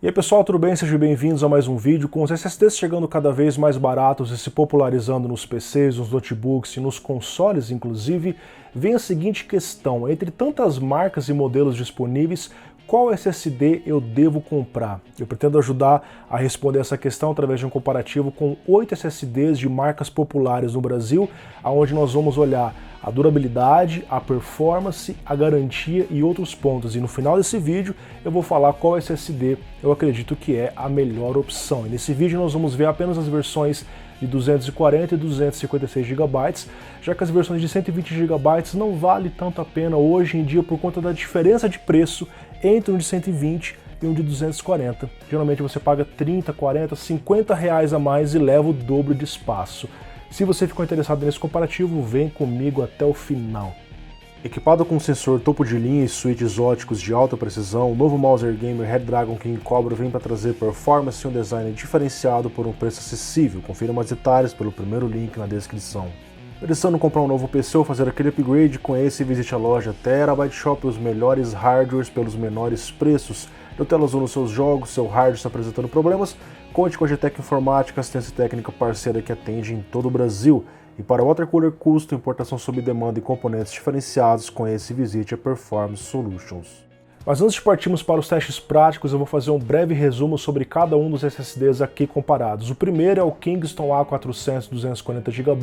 E aí pessoal, tudo bem? Sejam bem-vindos a mais um vídeo. Com os SSDs chegando cada vez mais baratos e se popularizando nos PCs, nos notebooks e nos consoles inclusive, vem a seguinte questão: entre tantas marcas e modelos disponíveis, qual SSD eu devo comprar? Eu pretendo ajudar a responder essa questão através de um comparativo com 8 SSDs de marcas populares no Brasil, onde nós vamos olhar a durabilidade, a performance, a garantia e outros pontos. E no final desse vídeo eu vou falar qual SSD eu acredito que é a melhor opção. E nesse vídeo nós vamos ver apenas as versões de 240 e 256 GB, já que as versões de 120 GB não vale tanto a pena hoje em dia por conta da diferença de preço entre um de 120 e um de 240. Geralmente você paga 30, 40, 50 reais a mais e leva o dobro de espaço. Se você ficou interessado nesse comparativo, vem comigo até o final. Equipado com sensor topo de linha e switches óticos de alta precisão, o novo mouse Airgamer Redragon King Cobra vem para trazer performance e um design diferenciado por um preço acessível. Confira mais detalhes pelo primeiro link na descrição. Pensando em comprar um novo PC ou fazer aquele upgrade? Conheça e visite a loja Terabyte Shop, os melhores hardwares pelos menores preços. Deu tela azul nos seus jogos, seu hardware está apresentando problemas? Conte com a GTEC Informática, assistência técnica parceira que atende em todo o Brasil. E para watercooler custo, importação sob demanda e componentes diferenciados, conheça e visite a Performance Solutions. Mas antes de partirmos para os testes práticos, eu vou fazer um breve resumo sobre cada um dos SSDs aqui comparados. O primeiro é o Kingston A400 240 GB,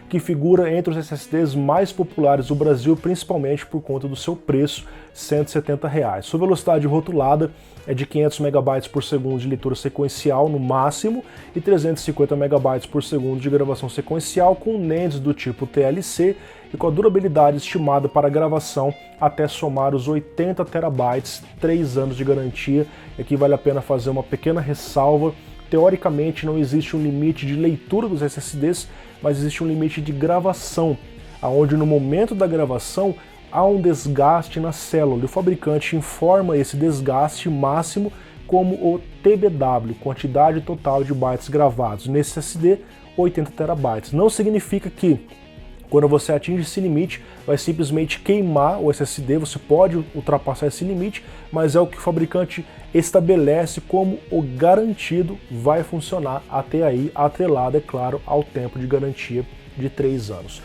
que figura entre os SSDs mais populares do Brasil, principalmente por conta do seu preço, R$ 170 reais. Sua velocidade rotulada é de 500 MB por segundo de leitura sequencial no máximo e 350 MB por segundo de gravação sequencial com NANDs do tipo TLC e com a durabilidade estimada para gravação até somar os 80 TB, 3 anos de garantia. E aqui vale a pena fazer uma pequena ressalva. Teoricamente não existe um limite de leitura dos SSDs, mas existe um limite de gravação, onde no momento da gravação há um desgaste na célula e o fabricante informa esse desgaste máximo como o TBW, quantidade total de bytes gravados. Nesse SSD, 80 TB. Não significa que quando você atinge esse limite, vai simplesmente queimar o SSD, você pode ultrapassar esse limite, mas é o que o fabricante estabelece como o garantido vai funcionar até aí, atrelado, é claro, ao tempo de garantia de 3 anos.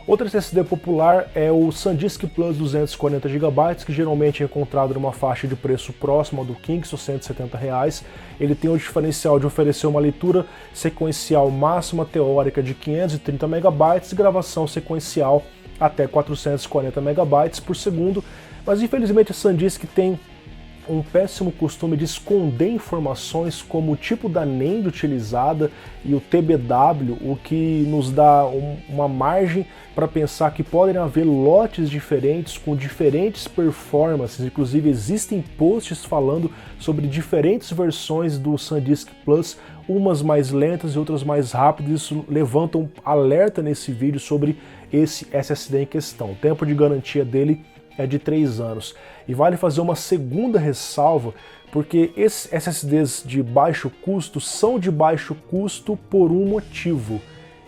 Outro SSD popular é o SanDisk Plus 240 GB, que geralmente é encontrado numa faixa de preço próxima ao do Kingston, R$ 170 reais. Ele tem o diferencial de oferecer uma leitura sequencial máxima teórica de 530 MB e gravação sequencial até 440 MB por segundo, mas infelizmente a SanDisk tem um péssimo costume de esconder informações como o tipo da NAND utilizada e o TBW, o que nos dá uma margem para pensar que podem haver lotes diferentes com diferentes performances. Inclusive existem posts falando sobre diferentes versões do SanDisk Plus, umas mais lentas e outras mais rápidas. Isso levanta um alerta nesse vídeo sobre esse SSD em questão. O tempo de garantia dele é de 3 anos. E vale fazer uma segunda ressalva, porque esses SSDs de baixo custo são de baixo custo por um motivo.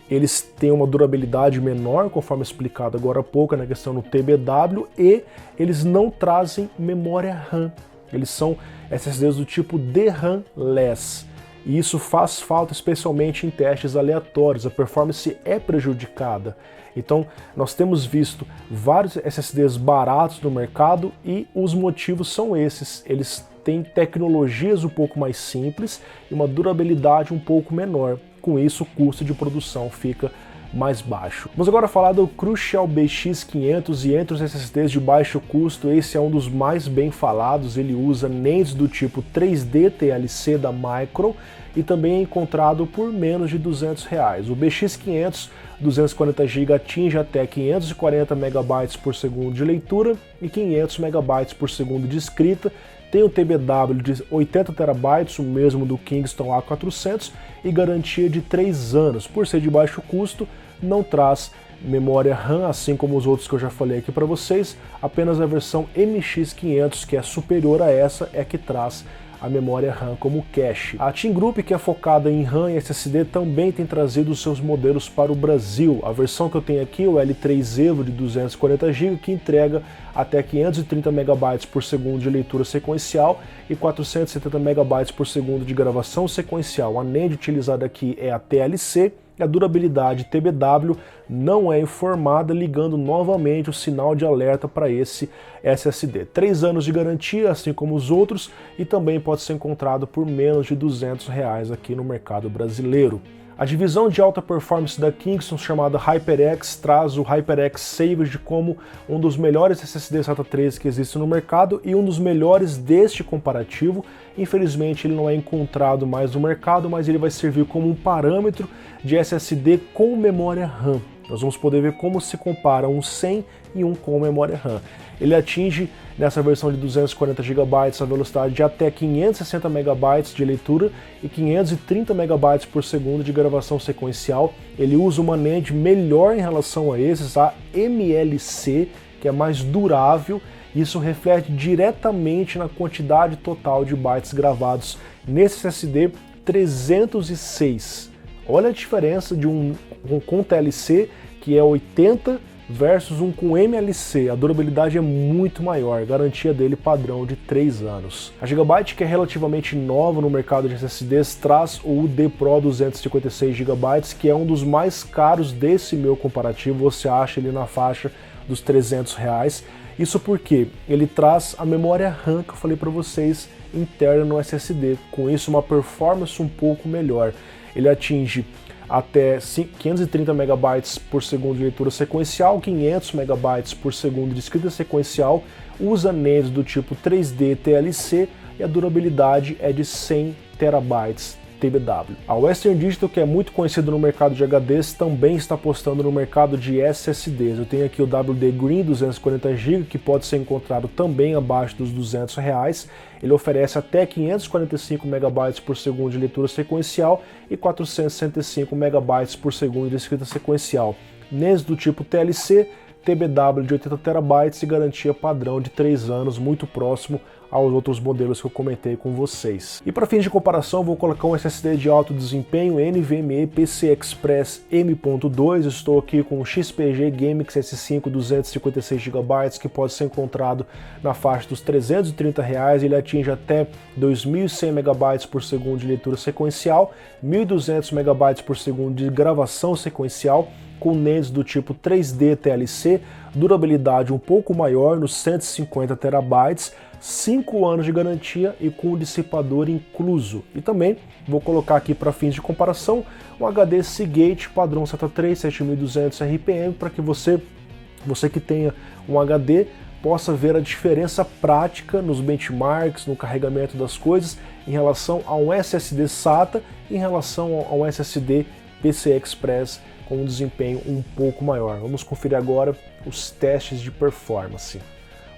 Eles têm uma durabilidade menor, conforme explicado agora há pouco na questão do TBW, e eles não trazem memória RAM. Eles são SSDs do tipo DRAM-less. E isso faz falta especialmente em testes aleatórios, a performance é prejudicada. Então nós temos visto vários SSDs baratos no mercado e os motivos são esses. Eles têm tecnologias um pouco mais simples e uma durabilidade um pouco menor. Com isso o custo de produção fica mais baixo. Vamos agora falar do Crucial BX500 e entre os SSDs de baixo custo, esse é um dos mais bem falados. Ele usa NANDs do tipo 3D TLC da Micron e também é encontrado por menos de R$ 200 reais. O BX500 240 GB atinge até 540 MB por segundo de leitura e 500 MB por segundo de escrita. Tem o TBW de 80 TB, o mesmo do Kingston A400, e garantia de 3 anos. Por ser de baixo custo, não traz memória RAM, assim como os outros que eu já falei aqui para vocês, apenas a versão MX500, que é superior a essa, é que traz a memória RAM como cache. A Team Group, que é focada em RAM e SSD, também tem trazido os seus modelos para o Brasil. A versão que eu tenho aqui, o L3 Evo de 240 GB, que entrega até 530 MB por segundo de leitura sequencial e 470 MB por segundo de gravação sequencial. A NAND utilizada aqui é a TLC, e a durabilidade TBW não é informada, ligando novamente o sinal de alerta para esse SSD. 3 anos de garantia, assim como os outros, e também pode ser encontrado por menos de R$200 aqui no mercado brasileiro. A divisão de alta performance da Kingston, chamada HyperX, traz o HyperX Savage como um dos melhores SSD SATA 3 que existe no mercado e um dos melhores deste comparativo. Infelizmente ele não é encontrado mais no mercado, mas ele vai servir como um parâmetro de SSD com memória RAM. Nós vamos poder ver como se compara um sem e um com memória RAM. Ele atinge, nessa versão de 240 GB, a velocidade de até 560 MB de leitura e 530 MB por segundo de gravação sequencial. Ele usa uma NAND melhor em relação a esses, a MLC, que é mais durável. Isso reflete diretamente na quantidade total de bytes gravados nesse SSD 306. Olha a diferença de um com TLC, que é 80, versus um com MLC. A durabilidade é muito maior, garantia dele padrão de 3 anos. A Gigabyte, que é relativamente nova no mercado de SSDs, traz o UD Pro 256 GB, que é um dos mais caros desse meu comparativo. Você acha ele na faixa dos R$300. Isso porque ele traz a memória RAM que eu falei para vocês interna no SSD. Com isso, uma performance um pouco melhor. Ele atinge até 530 MB por segundo de leitura sequencial, 500 MB por segundo de escrita sequencial, usa NAND do tipo 3D TLC e a durabilidade é de 100 TB TBW. A Western Digital, que é muito conhecida no mercado de HDs, também está apostando no mercado de SSDs. Eu tenho aqui o WD Green 240 GB, que pode ser encontrado também abaixo dos R$200. Ele oferece até 545 MB por segundo de leitura sequencial e 465 MB por segundo de escrita sequencial. NAND do tipo TLC, TBW de 80 TB e garantia padrão de 3 anos, muito próximo aos outros modelos que eu comentei com vocês. E para fins de comparação, vou colocar um SSD de alto desempenho NVMe PCI Express M.2. Estou aqui com o XPG GameX S5 256 GB, que pode ser encontrado na faixa dos R$330. Ele atinge até 2.100 MB por segundo de leitura sequencial, 1.200 MB por segundo de gravação sequencial, com NANDs do tipo 3D TLC, durabilidade um pouco maior, nos 150 TB, 5 anos de garantia e com o dissipador incluso. E também vou colocar aqui para fins de comparação um HD Seagate padrão SATA 3 7200 RPM, para que você que tenha um HD possa ver a diferença prática nos benchmarks, no carregamento das coisas em relação a um SSD SATA e em relação a um SSD PCI Express com um desempenho um pouco maior. Vamos conferir agora os testes de performance.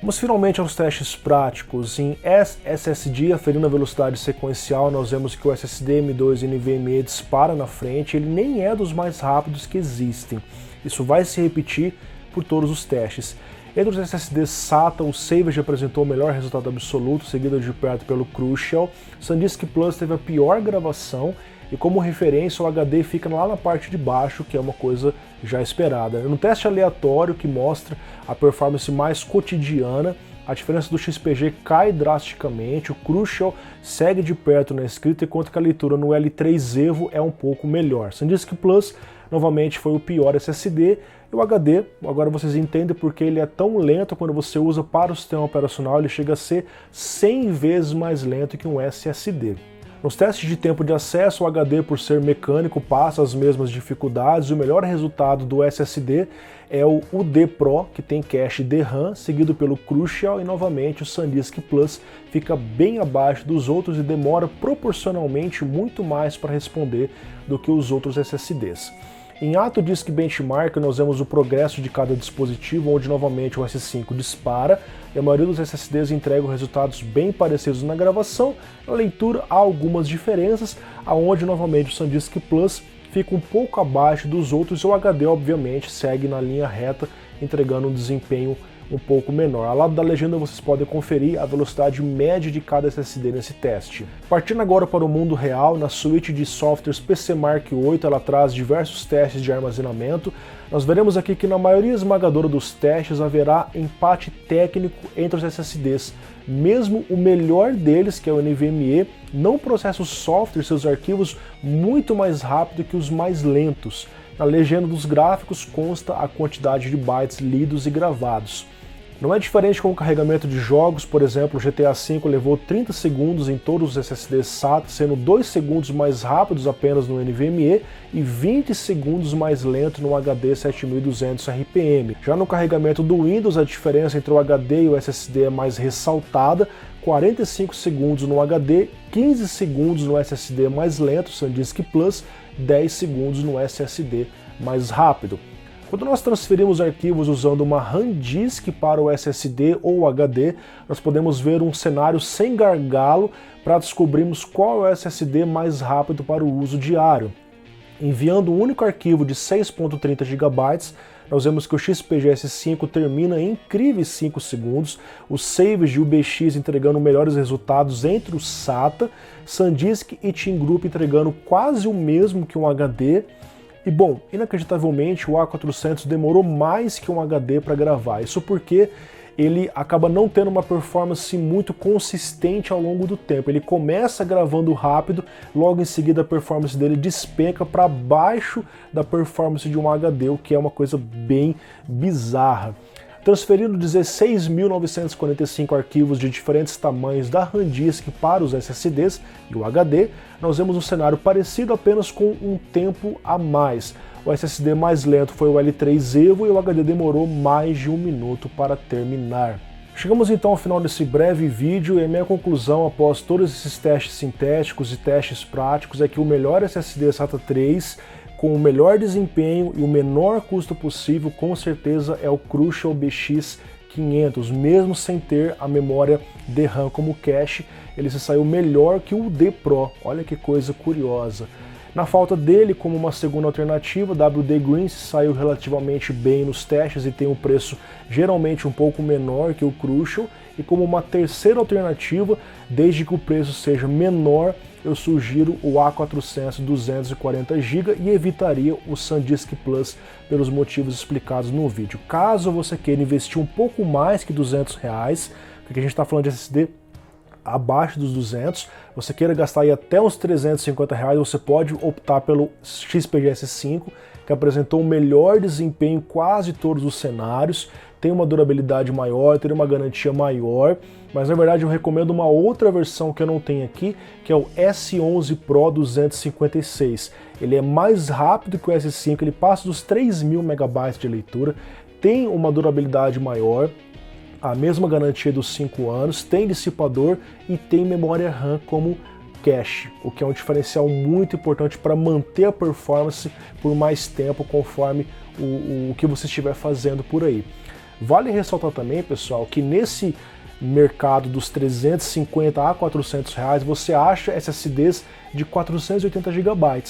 Vamos finalmente aos testes práticos. Em SSD, aferindo a velocidade sequencial, nós vemos que o SSD M2 NVMe dispara na frente. Ele nem é dos mais rápidos que existem. Isso vai se repetir por todos os testes. Entre os SSDs SATA, o Savage apresentou o melhor resultado absoluto, seguido de perto pelo Crucial. SanDisk Plus teve a pior gravação, e como referência o HD fica lá na parte de baixo, que é uma coisa já esperada. No teste aleatório, que mostra a performance mais cotidiana, a diferença do XPG cai drasticamente, o Crucial segue de perto na escrita, enquanto que a leitura no L3 Evo é um pouco melhor. SanDisk Plus novamente foi o pior SSD, e o HD, agora vocês entendem porque ele é tão lento quando você usa para o sistema operacional, ele chega a ser 100 vezes mais lento que um SSD. Nos testes de tempo de acesso, o HD, por ser mecânico, passa as mesmas dificuldades. O melhor resultado do SSD é o UD Pro, que tem cache DRAM, seguido pelo Crucial, e novamente o SanDisk Plus fica bem abaixo dos outros e demora proporcionalmente muito mais para responder do que os outros SSDs. Em AtoDisk Benchmark, nós vemos o progresso de cada dispositivo, onde novamente o S5 dispara, e a maioria dos SSDs entregam resultados bem parecidos na gravação. Na leitura há algumas diferenças, aonde novamente o SanDisk Plus fica um pouco abaixo dos outros e o HD obviamente segue na linha reta, entregando um desempenho um pouco menor. Ao lado da legenda vocês podem conferir a velocidade média de cada SSD nesse teste. Partindo agora para o mundo real, na suíte de softwares PCMark 8 ela traz diversos testes de armazenamento. Nós veremos aqui que na maioria esmagadora dos testes haverá empate técnico entre os SSDs. Mesmo o melhor deles, que é o NVMe, não processa o software e seus arquivos muito mais rápido que os mais lentos. Na legenda dos gráficos consta a quantidade de bytes lidos e gravados. Não é diferente com o carregamento de jogos, por exemplo, o GTA V levou 30 segundos em todos os SSDs SATA, sendo 2 segundos mais rápidos apenas no NVMe e 20 segundos mais lento no HD 7200 RPM. Já no carregamento do Windows, a diferença entre o HD e o SSD é mais ressaltada, 45 segundos no HD, 15 segundos no SSD mais lento, SanDisk Plus, 10 segundos no SSD mais rápido. Quando nós transferimos arquivos usando uma SanDisk para o SSD ou HD, nós podemos ver um cenário sem gargalo para descobrirmos qual é o SSD mais rápido para o uso diário. Enviando um único arquivo de 6.30 GB, nós vemos que o XPGS5 termina em incríveis 5 segundos, os saves de UBX entregando melhores resultados entre o SATA, SanDisk e Team Group entregando quase o mesmo que um HD. E bom, inacreditavelmente o A400 demorou mais que um HD para gravar, isso porque ele acaba não tendo uma performance muito consistente ao longo do tempo. Ele começa gravando rápido, logo em seguida a performance dele despenca para baixo da performance de um HD, o que é uma coisa bem bizarra. Transferindo 16.945 arquivos de diferentes tamanhos da SanDisk para os SSDs e o HD, nós vemos um cenário parecido, apenas com um tempo a mais. O SSD mais lento foi o L3 Evo e o HD demorou mais de 1 minuto para terminar. Chegamos então ao final desse breve vídeo e a minha conclusão após todos esses testes sintéticos e testes práticos é que o melhor SSD SATA 3 com o melhor desempenho e o menor custo possível, com certeza é o Crucial BX500, mesmo sem ter a memória DRAM como cache, ele se saiu melhor que o D Pro, olha que coisa curiosa. Na falta dele, como uma segunda alternativa, WD Green se saiu relativamente bem nos testes e tem um preço geralmente um pouco menor que o Crucial, e como uma terceira alternativa, desde que o preço seja menor, eu sugiro o A400 240GB e evitaria o SanDisk Plus pelos motivos explicados no vídeo. Caso você queira investir um pouco mais que R$200, porque a gente está falando de SSD abaixo dos 200, você queira gastar aí até uns R$350, você pode optar pelo XPGS5, que apresentou o melhor desempenho em quase todos os cenários, tem uma durabilidade maior, tem uma garantia maior, mas na verdade eu recomendo uma outra versão que eu não tenho aqui, que é o S11 Pro 256. Ele é mais rápido que o S5, ele passa dos 3.000 MB de leitura, tem uma durabilidade maior, a mesma garantia dos 5 anos, tem dissipador e tem memória RAM como cache, o que é um diferencial muito importante para manter a performance por mais tempo conforme o que você estiver fazendo por aí. Vale ressaltar também, pessoal, que nesse mercado dos 350 a R$400 você acha SSDs de 480 GB.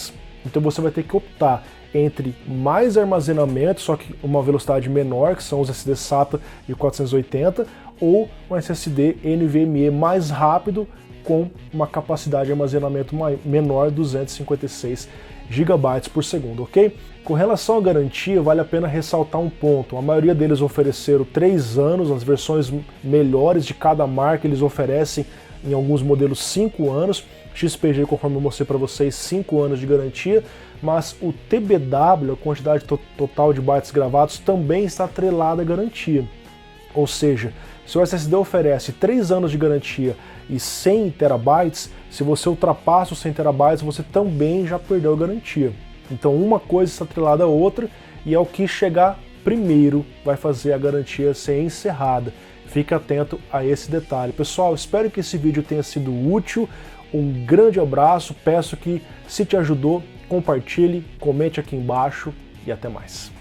Então você vai ter que optar entre mais armazenamento, só que uma velocidade menor, que são os SSD SATA de 480, ou um SSD NVMe mais rápido com uma capacidade de armazenamento menor, 256 GB por segundo, ok? Com relação à garantia, vale a pena ressaltar um ponto. A maioria deles ofereceram 3 anos, as versões melhores de cada marca eles oferecem em alguns modelos 5 anos, XPG, conforme eu mostrei para vocês, 5 anos de garantia, mas o TBW, a quantidade total de bytes gravados, também está atrelada à garantia. Ou seja, se o SSD oferece 3 anos de garantia e 100 terabytes, se você ultrapassa os 100 terabytes, você também já perdeu a garantia. Então uma coisa está atrelada à outra e é o que chegar primeiro vai fazer a garantia ser encerrada. Fique atento a esse detalhe. Pessoal, espero que esse vídeo tenha sido útil. Um grande abraço, peço que, se te ajudou, compartilhe, comente aqui embaixo e até mais.